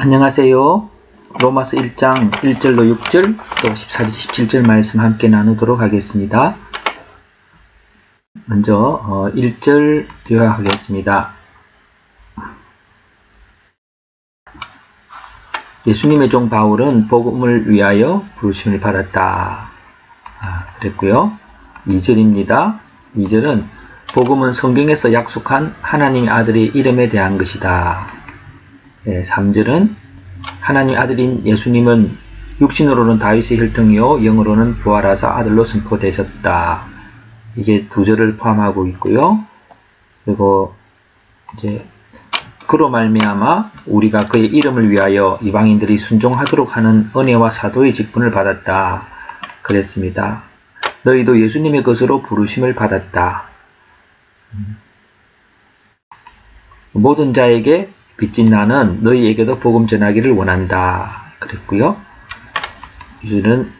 안녕하세요. 로마서 1장 1절로 6절 또 14절 17절 말씀 함께 나누도록 하겠습니다. 먼저 1절 요약하겠습니다. 예수님의 종 바울은 복음을 위하여 부르심을 받았다. 그랬고요. 2절입니다. 2절은 복음은 성경에서 약속한 하나님의 아들의 이름에 대한 것이다. 3절은 하나님의 아들인 예수님은 육신으로는 다윗의 혈통이요 영으로는 부활하사 아들로 선포되셨다. 이게 두 절을 포함하고 있고요. 그리고 이제 그로 말미암아 우리가 그의 이름을 위하여 이방인들이 순종하도록 하는 은혜와 사도의 직분을 받았다. 그랬습니다. 너희도 예수님의 것으로 부르심을 받았다. 모든 자에게 빚진 나는 너희에게도 복음 전하기를 원한다. 그랬고요. 이제는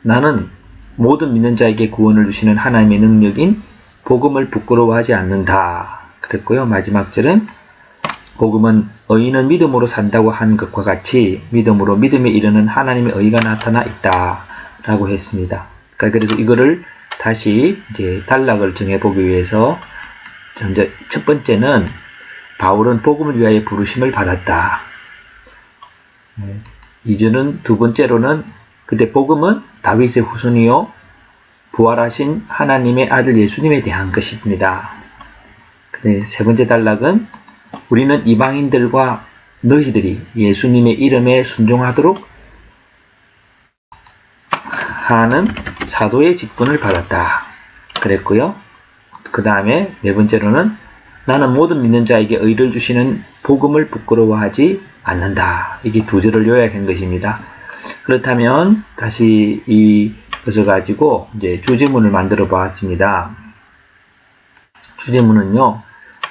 나는 모든 믿는 자에게 구원을 주시는 하나님의 능력인 복음을 부끄러워하지 않는다. 그랬고요. 마지막 절은 복음은 의인은 믿음으로 산다고 한 것과 같이 믿음으로 믿음에 이르는 하나님의 의가 나타나 있다. 라고 했습니다. 그래서 이거를 다시 이제 단락을 정해보기 위해서 먼저 첫 번째는 바울은 복음을 위하여 부르심을 받았다. 이제는 두 번째로는 그때 복음은 다윗의 후손이요 부활하신 하나님의 아들 예수님에 대한 것입니다. 세 번째 단락은 우리는 이방인들과 너희들이 예수님의 이름에 순종하도록 하는 사도의 직분을 받았다. 그랬고요. 그 다음에 네 번째로는 나는 모든 믿는 자에게 의를 주시는 복음을 부끄러워하지 않는다. 이게 두 절을 요약한 것입니다. 그렇다면 다시 이것을 가지고 이제 주제문을 만들어 보았습니다. 주제문은요.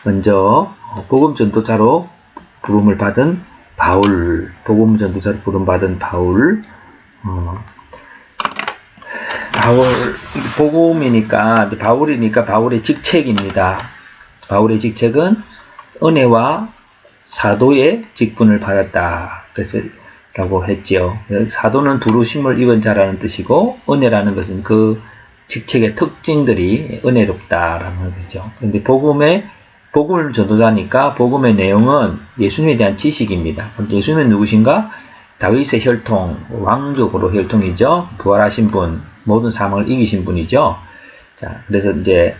먼저 복음 전도자로 부름을 받은 바울, 복음 전도자로 부름 받은 바울, 복음이니까 바울이니까 바울의 직책입니다. 바울의 직책은 은혜와 사도의 직분을 받았다. 그래서 라고 했지요. 사도는 부르심을 입은 자라는 뜻이고 은혜라는 것은 그 직책의 특징들이 은혜롭다라는 것이죠. 그런데 복음을 전도자니까 복음의 내용은 예수님에 대한 지식입니다. 예수님은 누구신가? 다윗의 혈통, 왕족으로 혈통이죠. 부활하신 분, 모든 사망을 이기신 분이죠. 자, 그래서 이제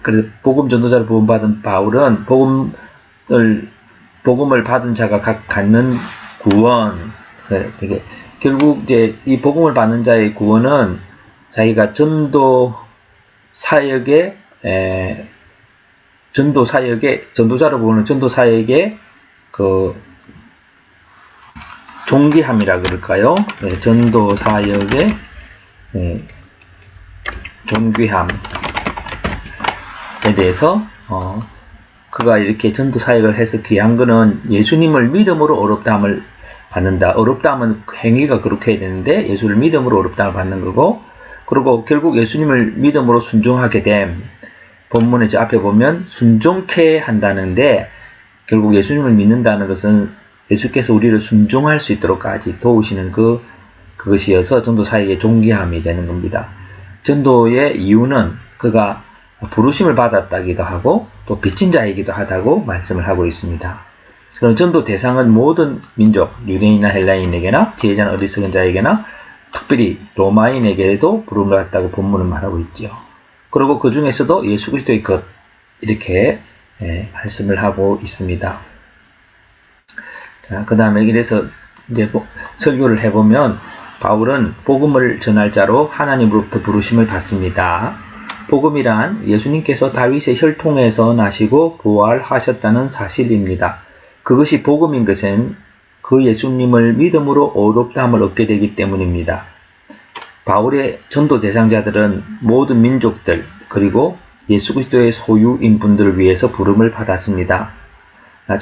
그래서 복음 전도자로 부름받은 바울은 복음을 받은 자가 각 갖는 구원, 결국 이제 이 복음을 받는 자의 구원은 자기가 전도자로 부르는 전도 사역의 그 존귀함이라 그럴까요? 전도 사역의 존귀함. 에 대해서 그가 이렇게 전도 사역을 해서 귀한 거는 예수님을 믿음으로 어렵다함을 받는다. 어렵다함은 행위가 그렇게 해야 되는데 예수를 믿음으로 어렵다함을 받는 거고, 그리고 결국 예수님을 믿음으로 순종하게 됨. 본문에 저 앞에 보면 순종케 한다는데 결국 예수님을 믿는다는 것은 예수께서 우리를 순종할 수 있도록까지 도우시는 그것이어서 전도 사역의 존귀함이 되는 겁니다. 전도의 이유는 그가 부르심을 받았다기도 하고 또 빚진 자이기도 하다고 말씀을 하고 있습니다. 그럼 전도 대상은 모든 민족, 유대인이나 헬라인에게나 지혜자나 어리석은 자에게나 특별히 로마인에게도 부름을 받았다고 본문은 말하고 있지요. 그리고 그 중에서도 예수 그리스도의 것 이렇게 말씀을 하고 있습니다. 자, 그 다음에 이래서 이제 설교를 해보면 바울은 복음을 전할 자로 하나님으로부터 부르심을 받습니다. 복음이란 예수님께서 다윗의 혈통에서 나시고 부활하셨다는 사실입니다. 그것이 복음인 것은 그 예수님을 믿음으로 어렵다함을 얻게 되기 때문입니다. 바울의 전도 대상자들은 모든 민족들 그리고 예수 그리스도의 소유인 분들을 위해서 부름을 받았습니다.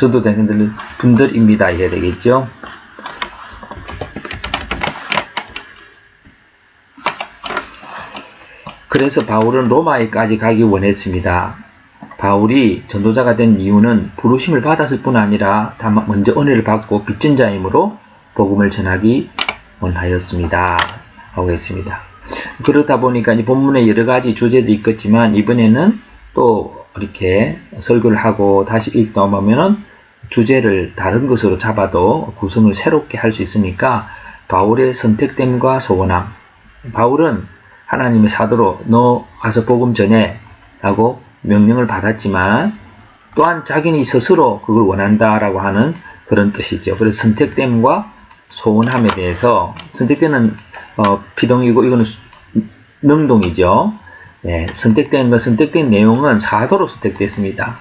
전도 대상자들은 분들입니다. 이래야 되겠죠. 그래서 바울은 로마에까지 가기 원했습니다. 바울이 전도자가 된 이유는 부르심을 받았을 뿐 아니라 다만 먼저 은혜를 받고 빚진 자이므로 복음을 전하기 원하였습니다. 하고 있습니다. 그렇다 보니까 이 본문에 여러 가지 주제도 있겠지만 이번에는 또 이렇게 설교를 하고 다시 읽다 보면은 주제를 다른 것으로 잡아도 구성을 새롭게 할 수 있으니까 바울의 선택됨과 소원함. 바울은 하나님의 사도로 너 가서 복음 전해 라고 명령을 받았지만 또한 자기는 스스로 그걸 원한다라고 하는 그런 뜻이죠. 그래서 선택됨과 소원함에 대해서 선택되는 피동이고 이거는 능동이죠. 네, 선택된 내용은 사도로 선택됐습니다.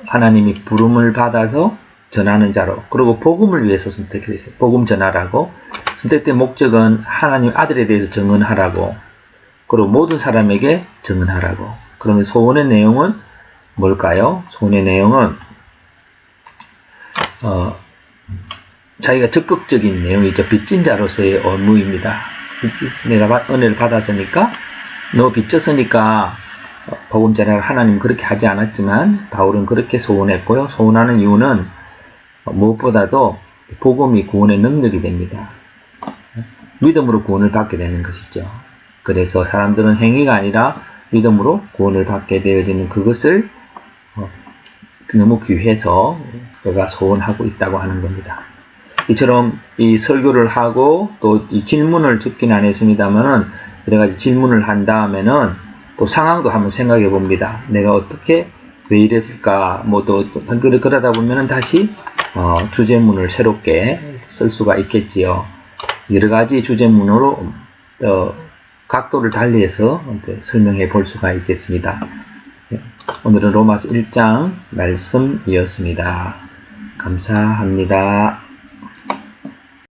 하나님이 부름을 받아서 전하는 자로, 그리고 복음을 위해서 선택했어요. 복음 전하라고. 선택된 목적은 하나님 아들에 대해서 증언하라고, 그리고 모든 사람에게 증언하라고. 그러면 소원의 내용은 뭘까요? 소원의 내용은 자기가 적극적인 내용이죠. 빚진 자로서의 업무입니다. 내가 은혜를 받았으니까, 너 빚졌으니까 복음 전하라. 하나님 그렇게 하지 않았지만 바울은 그렇게 소원했고요. 소원하는 이유는 무엇보다도 복음이 구원의 능력이 됩니다. 믿음으로 구원을 받게 되는 것이죠. 그래서 사람들은 행위가 아니라 믿음으로 구원을 받게 되어지는 그것을 너무 귀해서 그가 소원하고 있다고 하는 겁니다. 이처럼 이 설교를 하고 또 이 질문을 적긴 안 했습니다만은 여러 가지 질문을 한 다음에는 또 상황도 한번 생각해 봅니다. 내가 어떻게 왜 이랬을까? 뭐 또 그러다 보면은 다시 주제문을 새롭게 쓸 수가 있겠지요. 여러 가지 주제문으로 각도를 달리해서 설명해 볼 수가 있겠습니다. 오늘은 로마서 1장 말씀이었습니다. 감사합니다.